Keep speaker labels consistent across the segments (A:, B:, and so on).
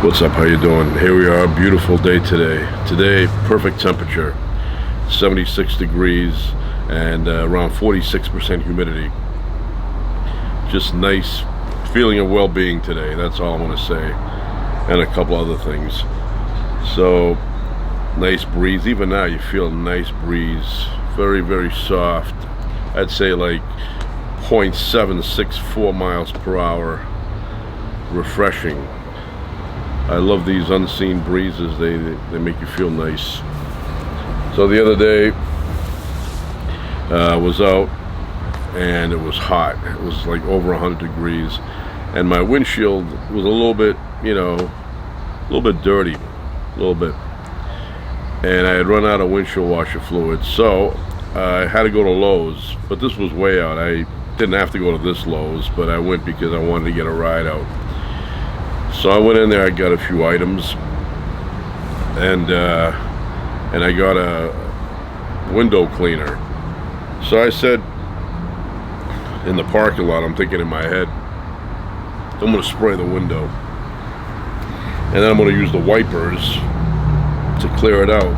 A: What's up? How you doing? Here we are, beautiful day today. Today, perfect temperature, 76 degrees and around 46% humidity. Just nice feeling of well-being today. That's all I want to say, and a couple other things. So, nice breeze. Even now, you feel a nice breeze. Very, very soft. I'd say like 0.764 miles per hour. Refreshing. I love these unseen breezes. They make you feel nice. So the other day I was out and it was hot. It was like over 100 degrees and my windshield was a little bit, a little bit dirty, a little bit. And I had run out of windshield washer fluid, so I had to go to Lowe's, but this was way out. I didn't have to go to this Lowe's, but I went because I wanted to get a ride out. So I went in there, I got a few items, and I got a window cleaner. So I said, in the parking lot, I'm thinking in my head, I'm going to spray the window. And then I'm going to use the wipers to clear it out.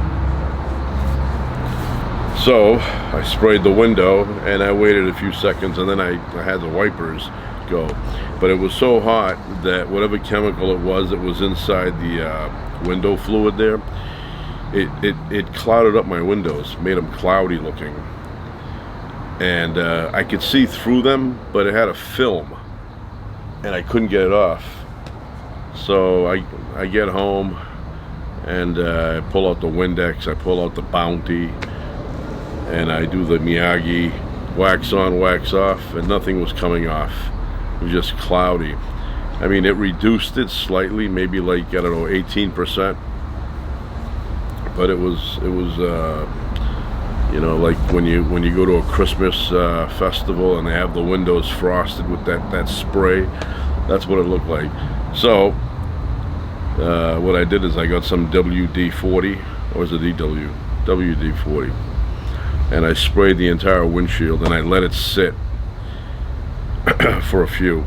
A: So I sprayed the window, and I waited a few seconds, and then I had the wipers go. But it was so hot that whatever chemical it was inside the window fluid there, it clouded up my windows, made them cloudy looking, and I could see through them, but it had a film and I couldn't get it off. So I get home and I pull out the Windex, I pull out the Bounty, and I do the Miyagi wax on, wax off, and nothing was coming off. It was just cloudy. I mean, it reduced it slightly, maybe like, I don't know, 18%. But it was like when you go to a Christmas festival and they have the windows frosted with that spray. That's what it looked like. So what I did is I got some WD-40, or was it WD-40, and I sprayed the entire windshield and I let it sit for a few,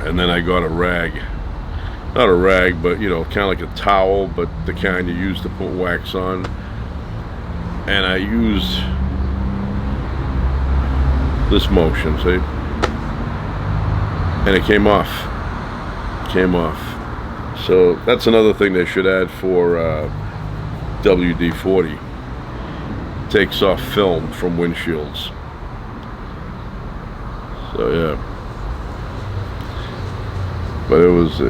A: and then I got a rag, not a rag, but kind of like a towel, but the kind you use to put wax on, and I used this motion, see, and it came off. So that's another thing they should add for WD-40. Takes off film from windshields. So yeah, but it was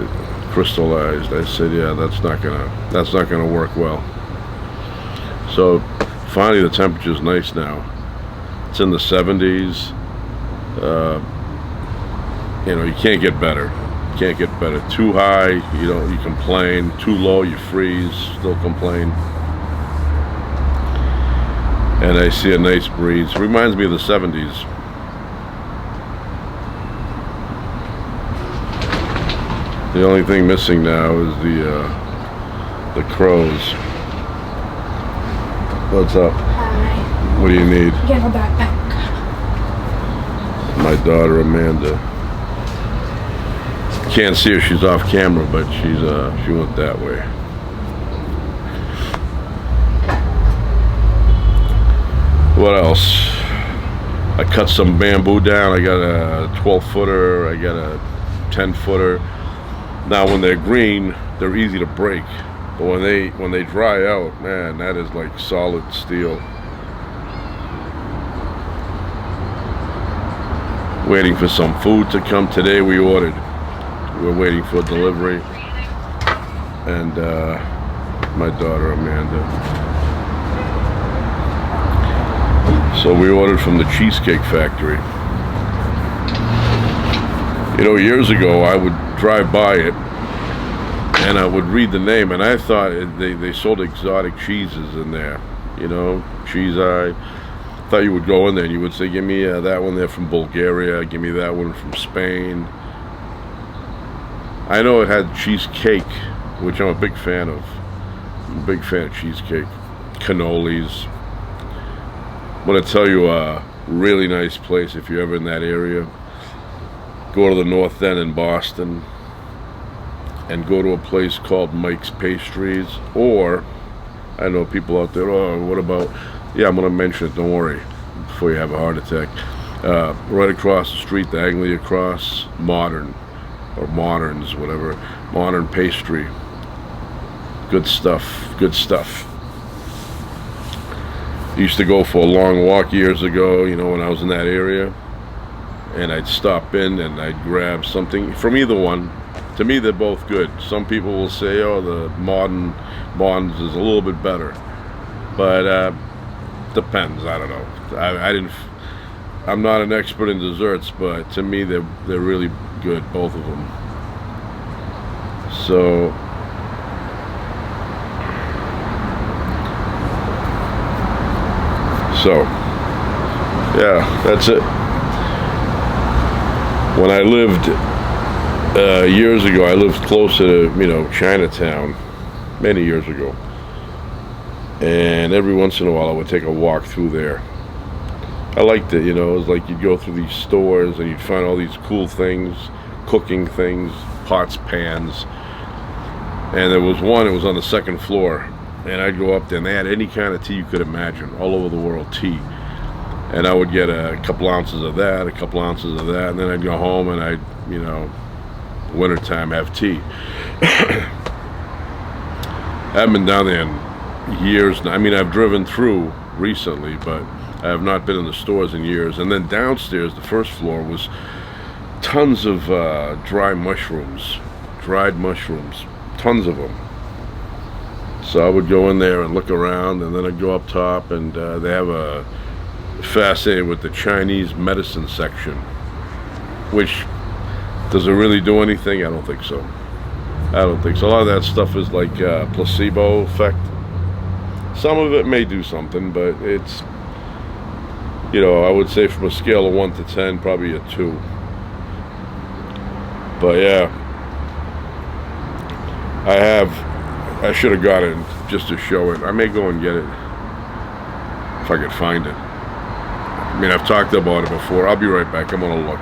A: crystallized. I said, yeah, that's not gonna work well. So finally, the temperature's nice now. It's in the 70s. You can't get better. Can't get better. Too high, you complain. Too low, you freeze. Still complain. And I see a nice breeze. Reminds me of the 70s. The only thing missing now is the crows. What's up?
B: Hi.
A: What do you need?
B: Get her backpack.
A: My daughter Amanda. Can't see her, she's off camera, but she went that way. What else? I cut some bamboo down. I got a 12-footer, I got a 10-footer. Now when they're green, they're easy to break, but when they dry out, man, that is like solid steel. Waiting for some food to come today. We ordered. We're waiting for delivery, and my daughter Amanda. So we ordered from the Cheesecake Factory. Years ago I would drive by it and I would read the name, and I thought they sold exotic cheeses in there, cheese eye. Thought you would go in there and you would say, give me that one there from Bulgaria, give me that one from Spain. I know it had cheesecake, which I'm a big fan of. I'm a big fan of cheesecake. Cannolis. I'm going to tell you a really nice place if you're ever in that area. Go to the North End in Boston. and go to a place called Mike's Pastries. Or I know people out there, oh, what about, yeah, I'm going to mention it, don't worry, before you have a heart attack. Right across the street, diagonally across, Modern, or Moderns, whatever, Modern Pastry. Good stuff, good stuff. Used to go for a long walk years ago, you know, when I was in that area, and I'd stop in and I'd grab something from either one. To me, they're both good. Some people will say, oh, the Moderns is a little bit better, but depends. I don't know. I'm not an expert in desserts, but to me, they're really good, both of them. So yeah, that's it. When I lived years ago, I lived close to, you know, Chinatown, many years ago, and every once in a while I would take a walk through there. I liked it, you know. It was like you'd go through these stores and you'd find all these cool things, cooking things, pots, pans, and there was one, it was on the second floor, and I'd go up there and they had any kind of tea you could imagine, all over the world tea. And I would get a couple ounces of that, a couple ounces of that, and then I'd go home and I'd, you know, wintertime have tea. I haven't been down there in years now. I mean, I've driven through recently, but I have not been in the stores in years. And then downstairs, the first floor, was tons of dried mushrooms, tons of them. So I would go in there and look around, and then I'd go up top, and they have a fascinated with the Chinese medicine section, which, does it really do anything? I don't think so. I don't think so. A lot of that stuff is like placebo effect. Some of it may do something, but it's, you know, I would say from a scale of 1 to 10, probably a 2. But yeah, I should have got it just to show it. I may go and get it if I could find it. I mean, I've talked about it before. I'll be right back. I'm gonna look.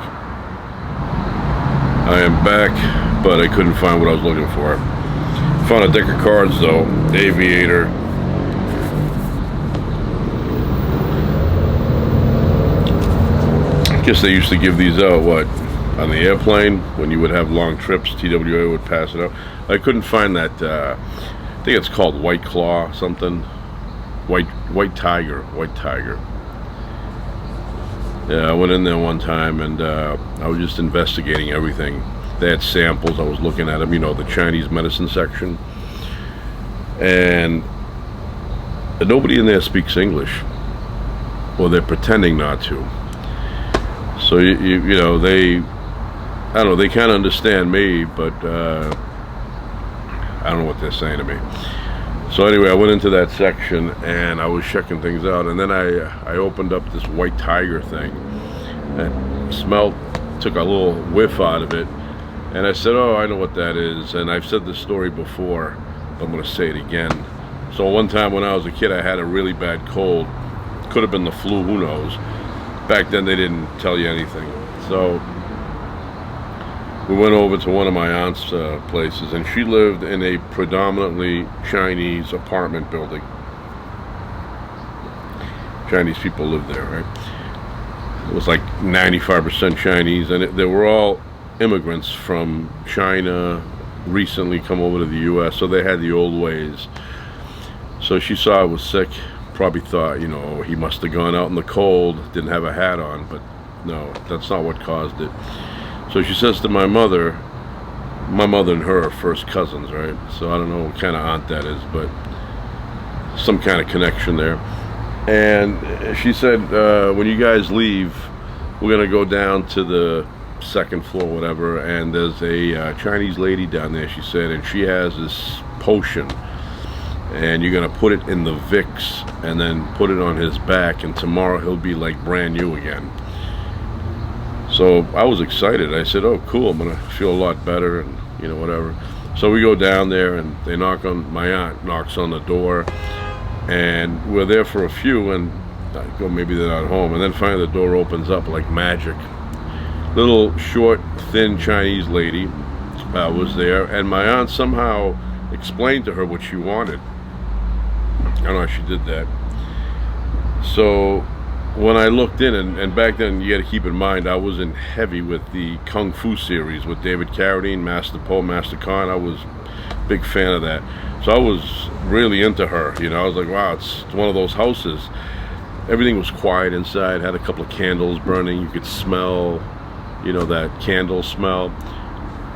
A: I am back, but I couldn't find what I was looking for. Found a deck of cards though. Aviator. I guess they used to give these out, what, on the airplane when you would have long trips. TWA would pass it out. I couldn't find that. I think it's called White Claw something. White Tiger. Yeah, I went in there one time and I was just investigating everything. They had samples, I was looking at them, you know, the Chinese medicine section. And nobody in there speaks English. Well, they're pretending not to. So, you know, I don't know, they can't understand me, but I don't know what they're saying to me. So anyway, I went into that section and I was checking things out, and then I opened up this White Tiger thing and took a little whiff out of it, and I said, oh, I know what that is. And I've said this story before, but I'm going to say it again. So one time when I was a kid, I had a really bad cold. Could have been the flu, who knows. Back then they didn't tell you anything. So we went over to one of my aunt's places, and she lived in a predominantly Chinese apartment building. Chinese people lived there, right? It was like 95% Chinese, and they were all immigrants from China, recently come over to the U.S., so they had the old ways. So she saw I was sick, probably thought, you know, he must have gone out in the cold, didn't have a hat on, but no, that's not what caused it. So she says to my mother and her are first cousins, right? So I don't know what kind of aunt that is, but some kind of connection there. And she said, when you guys leave, we're gonna go down to the second floor, whatever, and there's a Chinese lady down there, she said, and she has this potion, and you're gonna put it in the Vicks and then put it on his back, and tomorrow he'll be like brand new again. So I was excited. I said, oh cool, I'm gonna feel a lot better, and you know, whatever. So we go down there and they my aunt knocks on the door, and we're there for a few, and I go, maybe they're not home, and then finally the door opens up like magic. Little short thin Chinese lady was there, and my aunt somehow explained to her what she wanted. I don't know how she did that. So when I looked in, and back then you got to keep in mind I was in heavy with the Kung Fu series with David Carradine, Master Po, Master Khan. I was a big fan of that. So I was really into her, you know. I was like, wow, it's one of those houses. Everything was quiet inside, had a couple of candles burning. You could smell, you know, that candle smell.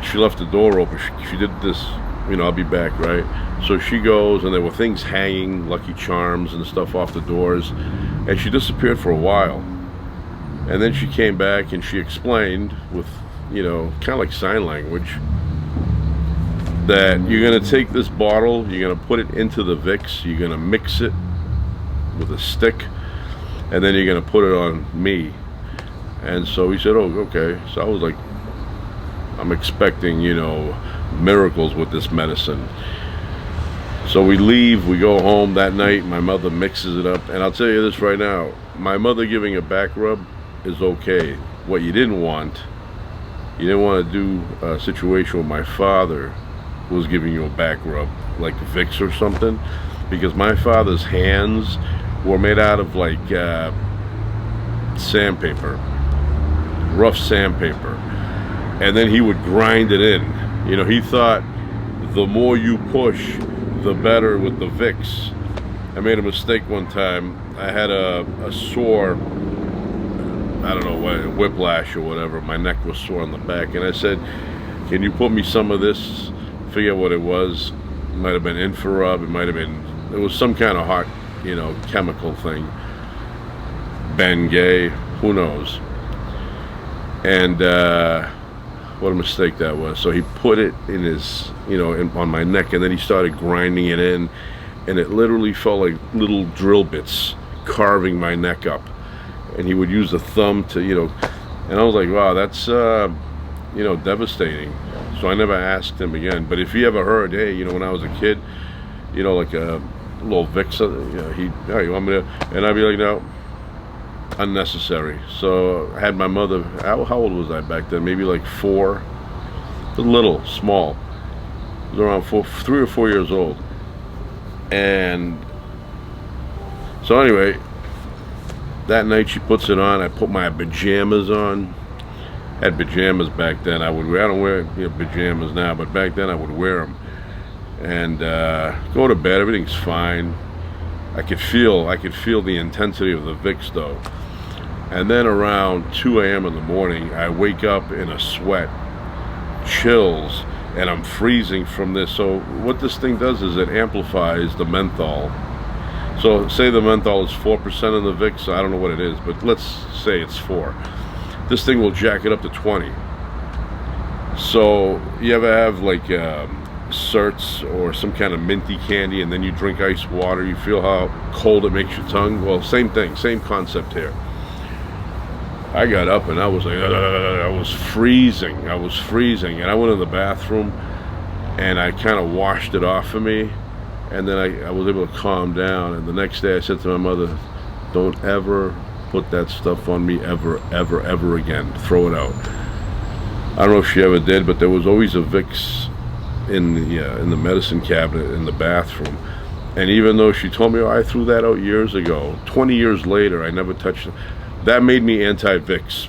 A: She left the door open. She did this, you know, I'll be back, right? So she goes, and there were things hanging, Lucky Charms and stuff off the doors, and she disappeared for a while. And then she came back and she explained with, you know, kind of like sign language, that you're going to take this bottle, you're going to put it into the Vicks, you're going to mix it with a stick, and then you're going to put it on me. And so he said, oh, okay. So I was like, I'm expecting, you know, miracles with this medicine. So we leave, we go home that night, my mother mixes it up, and I'll tell you this right now, my mother giving a back rub is okay. What you didn't want to do a situation where my father was giving you a back rub, like Vicks or something, because my father's hands were made out of like sandpaper, rough sandpaper, and then he would grind it in. You know, he thought the more you push, the better with the Vicks. I made a mistake one time. I had a sore, I don't know what, whiplash or whatever. My neck was sore on the back, and I said, can you put me some of this? Forget what it was. It might have been infrared, it was some kind of hot, you know, chemical thing. Bengay, who knows? And what a mistake that was. So he put it in his, you know, on my neck, and then he started grinding it in, and it literally felt like little drill bits carving my neck up. And he would use the thumb to, you know, and I was like, wow, that's you know, devastating. So I never asked him again. But if he ever heard, hey, you know, when I was a kid, you know, like a little Vicks, you know, oh, you want me to, and I'd be like, no, unnecessary. So I had my mother, how old was I back then? Maybe like 4, a little, small. I was around 3 or 4 years old. And so anyway, that night she puts it on. I put my pajamas on. Had pajamas back then. I don't wear, you know, pajamas now, but back then I would wear them. And go to bed. Everything's fine. I could feel the intensity of the Vicks though. And then around 2 a.m. in the morning, I wake up in a sweat, chills, and I'm freezing from this. So what this thing does is it amplifies the menthol. So say the menthol is 4% in the Vicks. I don't know what it is, but let's say it's 4. This thing will jack it up to 20. So you ever have like certs or some kind of minty candy, and then you drink ice water, you feel how cold it makes your tongue? Well, same thing, same concept here. I got up and I was like, I was freezing, and I went in the bathroom and I kind of washed it off of me, and then I was able to calm down. And the next day I said to my mother, don't ever put that stuff on me ever again. Throw it out. I don't know if she ever did, but there was always a Vicks in the medicine cabinet in the bathroom. And even though she told me, oh, I threw that out years ago, 20 years later I never touched it. That made me anti-Vicks.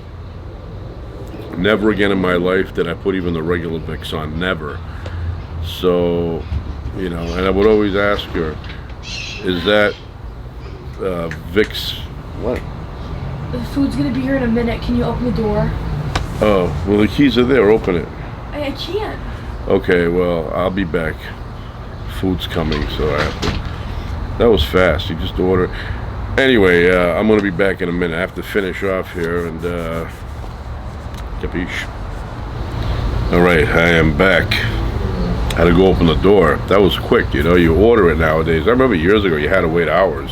A: Never again in my life did I put even the regular Vicks on. Never. So, you know, and I would always ask her, is that Vicks what?
B: The food's gonna be here in a minute. Can you open the door?
A: Oh, well, the keys are there. Open it.
B: I can't.
A: Okay, well, I'll be back. Food's coming, so I have to. That was fast. You just order. Anyway, I'm going to be back in a minute. I have to finish off here, and capiche. All right, I am back. Had to go open the door. That was quick, you know. You order it nowadays. I remember years ago you had to wait hours.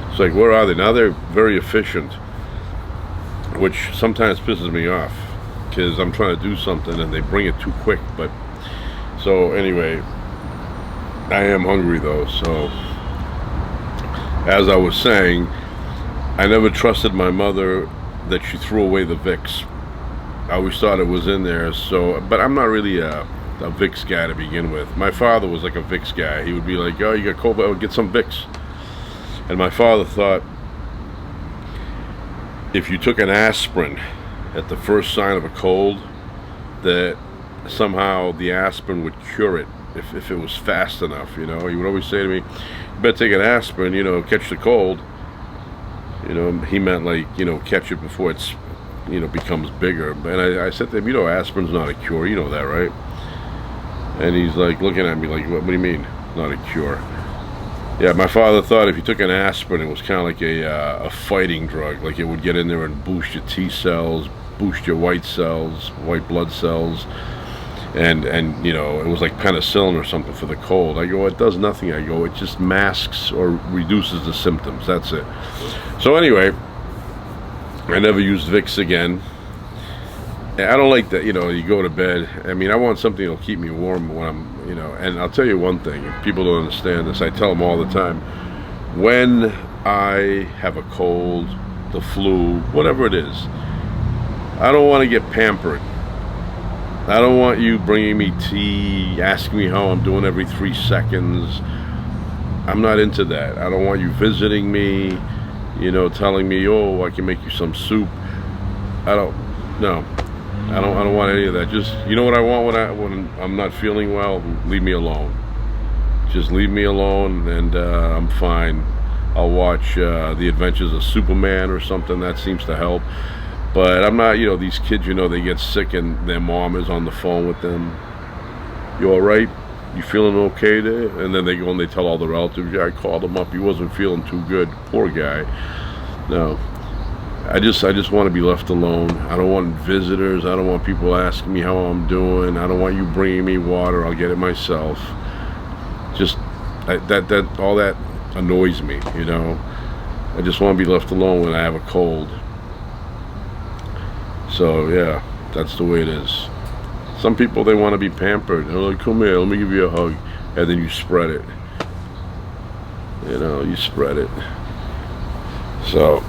A: It's like, where are they? Now they're very efficient, which sometimes pisses me off, because I'm trying to do something and they bring it too quick. But so anyway, I am hungry though. So as I was saying, I never trusted my mother that she threw away the Vicks. I always thought it was in there. So, but I'm not really a Vicks guy to begin with. My father was like a Vicks guy. He would be like, "Oh, you got cold? Oh, get some Vicks." And my father thought if you took an aspirin at the first sign of a cold, that somehow the aspirin would cure it if it was fast enough. You know, he would always say to me, "You better take an aspirin, you know, catch the cold." You know, he meant like, you know, catch it before it's, you know, becomes bigger. And I said to him, "You know, aspirin's not a cure. You know that, right?" And he's like looking at me like, what do you mean, not a cure? Yeah, my father thought if you took an aspirin, it was kind of like a fighting drug. Like it would get in there and boost your T cells, boost your white cells, white blood cells. And you know, it was like penicillin or something for the cold. I go, it does nothing. I go, it just masks or reduces the symptoms. That's it. So anyway, I never used Vicks again. I don't like that, you know, you go to bed. I mean, I want something that'll keep me warm when I'm, you know, and I'll tell you one thing, if people don't understand this, I tell them all the time, when I have a cold, the flu, whatever it is, I don't want to get pampered. I don't want you bringing me tea, asking me how I'm doing every 3 seconds. I'm not into that. I don't want you visiting me, you know, telling me, oh, I can make you some soup. No. I don't want any of that. Just, you know what I want when I'm not feeling well? Leave me alone. Just leave me alone and I'm fine. I'll watch The Adventures of Superman or something. That seems to help. But I'm not, you know, these kids, you know, they get sick and their mom is on the phone with them. You all right? You feeling okay there? And then they go and they tell all the relatives, yeah, I called him up. He wasn't feeling too good. Poor guy. No. I just want to be left alone. I don't want visitors. I don't want people asking me how I'm doing. I don't want you bringing me water. I'll get it myself. Just all that annoys me, you know. I just want to be left alone when I have a cold. So yeah, that's the way it is. Some people, they want to be pampered. They're like, come here, let me give you a hug, and then you spread it. You know, you spread it. So.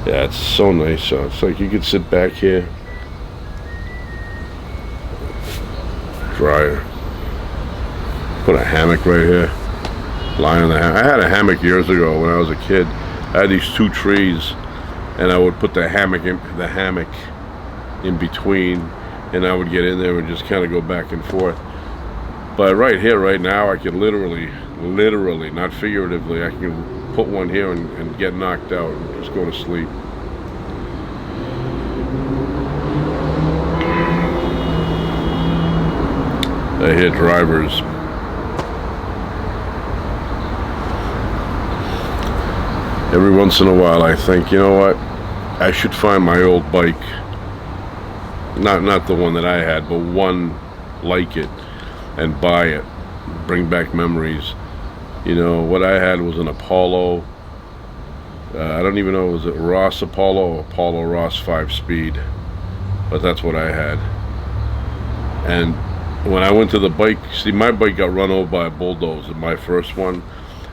A: Yeah, it's so nice. So it's like you could sit back here, dryer, put a hammock right here, lie on the hammock. I had a hammock years ago when I was a kid. I had these 2 trees, and I would put the hammock in between, and I would get in there and just kind of go back and forth. But right here, right now, I can literally, not figuratively, I can put one here and get knocked out and just go to sleep. I hear drivers. Every once in a while I think, you know what, I should find my old bike, not the one that I had, but one like it, and buy it, bring back memories. You know, what I had was an Apollo, I don't even know, was it Ross Apollo or Apollo Ross 5-speed, but that's what I had. And when I went to the bike, see, my bike got run over by a bulldozer, my first one.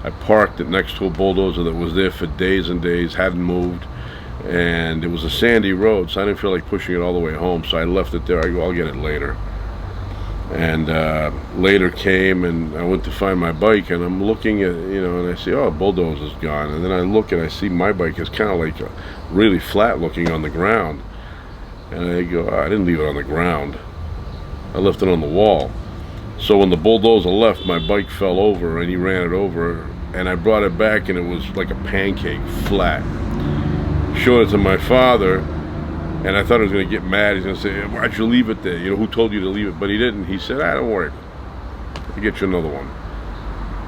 A: I parked it next to a bulldozer that was there for days and days, hadn't moved, and it was a sandy road, so I didn't feel like pushing it all the way home, so I left it there. I go, I'll get it later. And later came, and I went to find my bike, and I'm looking at, you know, and I see, oh, bulldozer's gone. And then I look and I see my bike is kind of like really flat looking on the ground. And I go, oh, I didn't leave it on the ground. I left it on the wall. So when the bulldozer left, my bike fell over, and he ran it over, and I brought it back, and it was like a pancake, flat. Showed it to my father. And I thought he was going to get mad. He's going to say, why'd you leave it there? You know, who told you to leave it? But he didn't. He said, don't worry. I'll get you another one.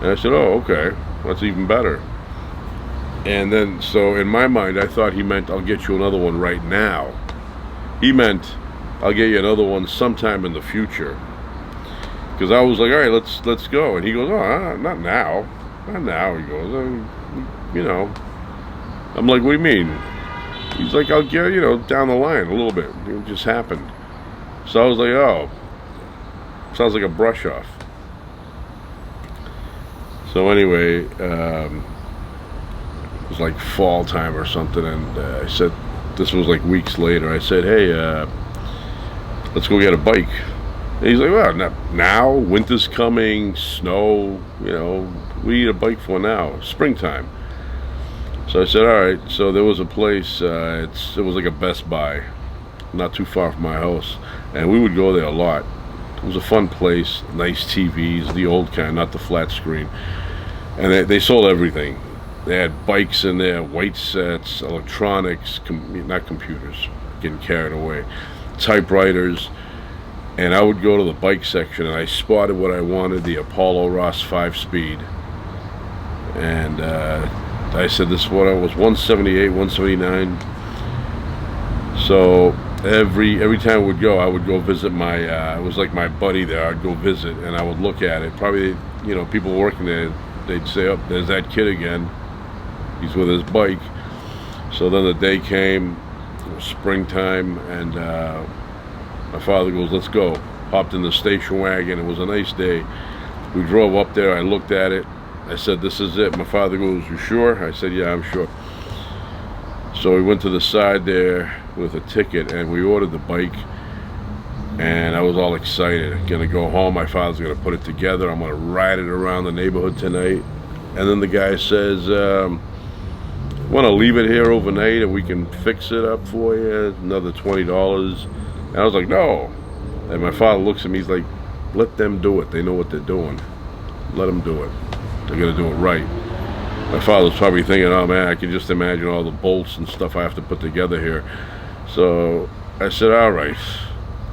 A: And I said, oh, okay. That's even better. And then, so in my mind, I thought he meant, I'll get you another one right now. He meant, I'll get you another one sometime in the future. Because I was like, all right, let's go. And he goes, oh, not now. Not now. He goes, you know. I'm like, what do you mean? He's like, I'll get, you know, down the line a little bit. It just happened. So I was like, oh, sounds like a brush off. So anyway, it was like fall time or something, and I said, this was like weeks later. I said, hey, let's go get a bike. And he's like, well, not now. Winter's coming, snow, you know, we need a bike for now, springtime. So I said, all right. So there was a place, it was like a Best Buy, not too far from my house, and we would go there a lot. It was a fun place, nice TVs, the old kind, not the flat screen. And they sold everything. They had bikes in there, weight sets, electronics, not computers, getting carried away, typewriters. And I would go to the bike section, and I spotted what I wanted, the Apollo Ross 5-speed. And I said, this is what I was, 178, 179. So every time we'd go, I would go visit my, it was like my buddy there. I'd go visit, and I would look at it. Probably, you know, people working there, they'd say, oh, there's that kid again. He's with his bike. So then the day came, it was springtime, and my father goes, let's go. Hopped in the station wagon. It was a nice day. We drove up there. I looked at it. I said, this is it. My father goes, you sure? I said, yeah, I'm sure. So we went to the side there with a ticket, and we ordered the bike, and I was all excited. I'm gonna go home. My father's gonna put it together. I'm gonna ride it around the neighborhood tonight. And then the guy says, want to leave it here overnight and we can fix it up for you, another $20. And I was like, no. And my father looks at me, he's like, let them do it. They know what they're doing. Let them do it. They're gonna do it right. My father's probably thinking, oh man, I can just imagine all the bolts and stuff I have to put together here. So I said, all right,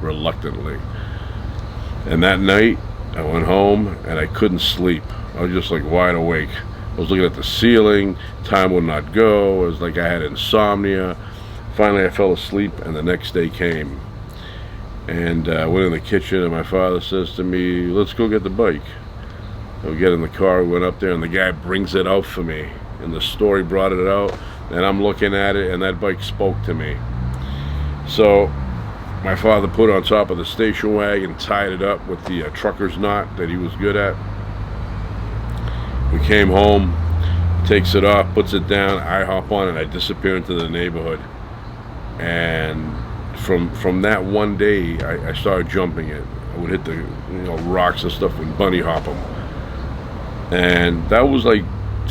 A: reluctantly. And that night, I went home and I couldn't sleep. I was just like wide awake. I was looking at the ceiling, time would not go. It was like I had insomnia. Finally, I fell asleep, and the next day came. And I went in the kitchen, and my father says to me, let's go get the bike. We get in the car, we went up there, and the guy brings it out for me. And the store, he brought it out, and I'm looking at it, and that bike spoke to me. So my father put it on top of the station wagon, tied it up with the trucker's knot that he was good at. We came home, takes it off, puts it down, I hop on, and I disappear into the neighborhood. And from that one day, I started jumping it. I would hit the rocks and stuff and bunny hop them. And that was like,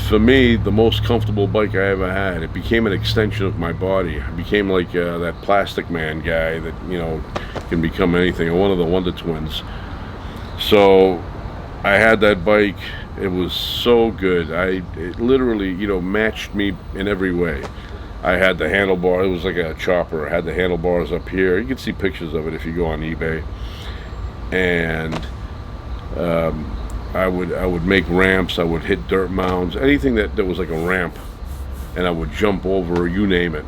A: for me, the most comfortable bike I ever had. It became an extension of my body. I became like that Plastic Man guy that, can become anything, or one of the Wonder Twins. So I had that bike. It was so good. It literally, matched me in every way. I had the handlebar. It was like a chopper. I had the handlebars up here. You can see pictures of it if you go on eBay. And I would make ramps. I would hit dirt mounds, anything that was like a ramp, and I would jump over, you name it.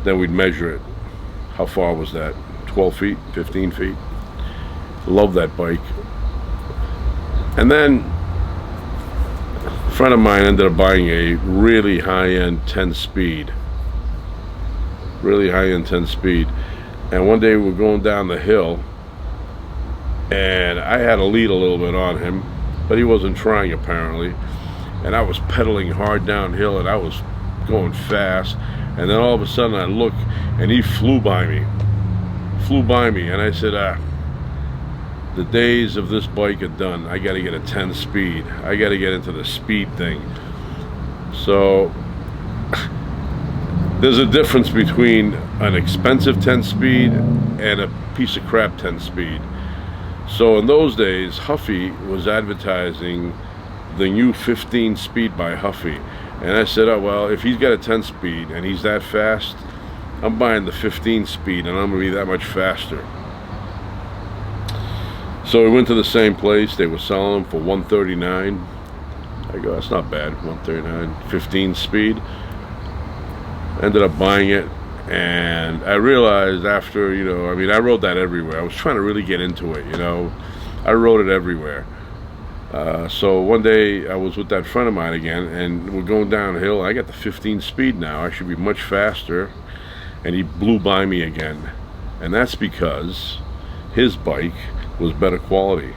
A: Then we'd measure it. How far was that? 12 feet, 15 feet. Love that bike. And then a friend of mine ended up buying a really high-end 10-speed. Really high-end 10-speed. And one day we were going down the hill, and I had to lead a little bit on him, but he wasn't trying apparently. And I was pedaling hard downhill, and I was going fast. And then all of a sudden I look, and he flew by me. And I said, the days of this bike are done. I got to get a 10-speed. I got to get into the speed thing. So there's a difference between an expensive 10-speed and a piece of crap 10-speed. So in those days, Huffy was advertising the new 15-speed by Huffy. And I said, oh, well, if he's got a 10-speed and he's that fast, I'm buying the 15-speed and I'm going to be that much faster. So we went to the same place. They were selling them for $139. I go, that's not bad, $139, 15-speed. Ended up buying it. And I realized after, I rode that everywhere. I was trying to really get into it, I rode it everywhere. So one day I was with that friend of mine again, and we're going downhill. I got the 15-speed now. I should be much faster. And he blew by me again. And that's because his bike was better quality,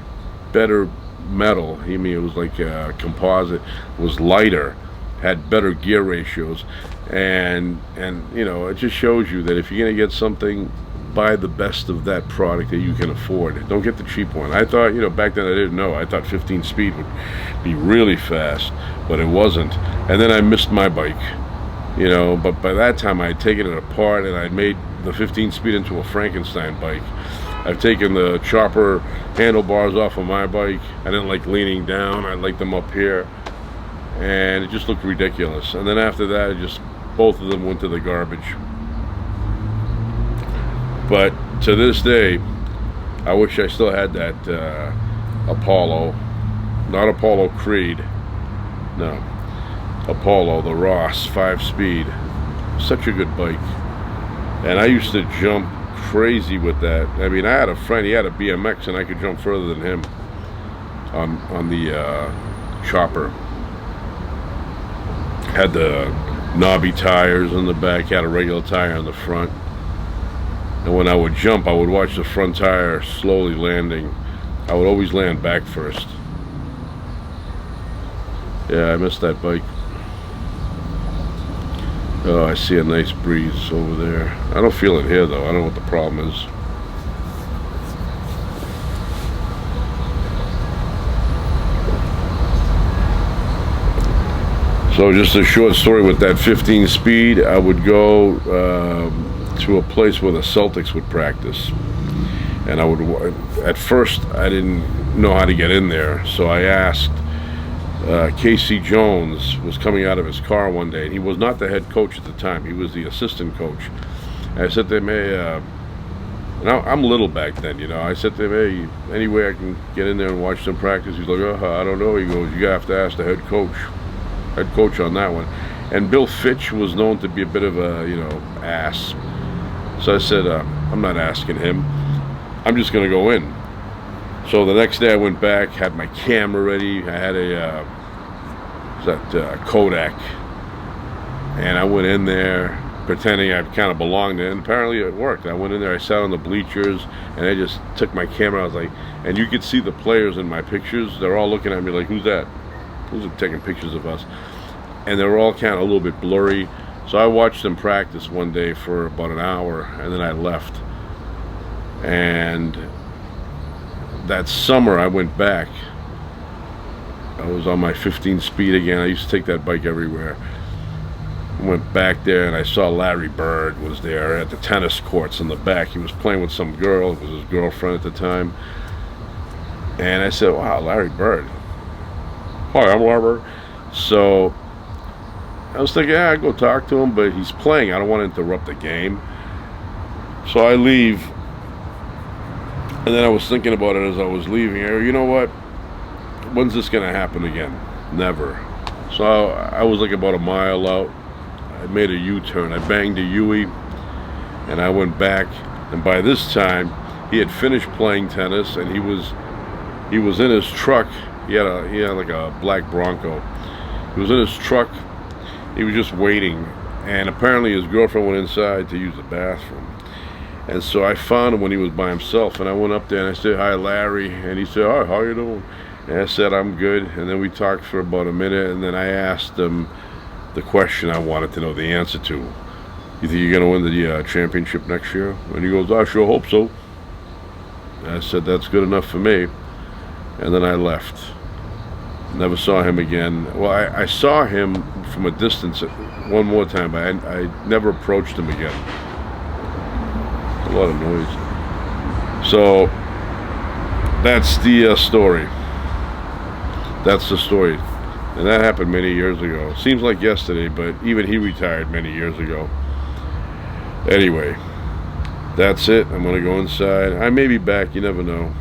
A: better metal. It was like a composite, was lighter, had better gear ratios. and you know, it just shows you that if you're gonna get something, buy the best of that product that you can afford. Don't get the cheap one. I thought, you know, back then I didn't know. I thought 15 speed would be really fast, but it wasn't. And then I missed my bike, you know, but by that time I had taken it apart and I'd made the 15 speed into a Frankenstein bike. I've taken the chopper handlebars off of my bike. I didn't like leaning down. I liked them up here, and it just looked ridiculous. And then after that, both of them went to the garbage. But to this day, I wish I still had that Apollo, not Apollo Creed, no, Apollo, the Ross 5-speed. Such a good bike. And I used to jump crazy with that. I mean, I had a friend, he had a BMX, and I could jump further than him on the chopper. Had the knobby tires on the back, had a regular tire on the front. And when I would jump, I would watch the front tire slowly landing. I would always land back first. Yeah, I missed that bike. Oh, I see a nice breeze over there. I don't feel it here, though. I don't know what the problem is. So just a short story with that 15 speed, I would go to a place where the Celtics would practice, and at first I didn't know how to get in there, so I asked. Casey Jones was coming out of his car one day, and he was not the head coach at the time, he was the assistant coach. And I said to him, hey, and I'm little back then, you know, I said to him, hey, any way I can get in there and watch them practice? He's like, I don't know. He goes, you have to ask the head coach on that one. And Bill Fitch was known to be a bit of a, you know, ass. So I said, I'm not asking him. I'm just going to go in. So the next day I went back, had my camera ready. I had a Kodak. And I went in there pretending I kind of belonged there. And apparently it worked. I went in there, I sat on the bleachers, and I just took my camera. I was like, and you could see the players in my pictures. They're all looking at me like, who's that? Who's taking pictures of us? And they were all kind of a little bit blurry. So I watched them practice one day for about an hour, and then I left. And that summer I went back. I was on my 15 speed again. I used to take that bike everywhere. I went back there and I saw Larry Bird was there at the tennis courts in the back. He was playing with some girl. It was his girlfriend at the time. And I said, wow, Larry Bird. Hi, I'm Larry Bird. So I was thinking, yeah, I'd go talk to him, but he's playing. I don't want to interrupt the game. So I leave. And then I was thinking about it as I was leaving. You know what? When's this going to happen again? Never. So I was like about a mile out. I made a U-turn. I banged a Huey, and I went back. And by this time, he had finished playing tennis, and he was in his truck. He had like a black Bronco. He was in his truck. He was just waiting, and apparently his girlfriend went inside to use the bathroom. And so I found him when he was by himself, and I went up there and I said, hi, Larry. And he said, hi, how you doing? And I said, I'm good. And then we talked for about a minute, and then I asked him the question I wanted to know the answer to. You think you're going to win the championship next year? And he goes, I sure hope so. And I said, that's good enough for me. And then I left. Never saw him again. Well, I saw him from a distance one more time, but I never approached him again. A lot of noise. So that's the story. That's the story. And that happened many years ago. Seems like yesterday, but even he retired many years ago. Anyway, that's it. I'm going to go inside. I may be back. You never know.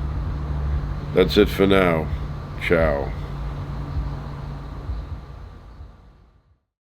A: That's it for now. Ciao.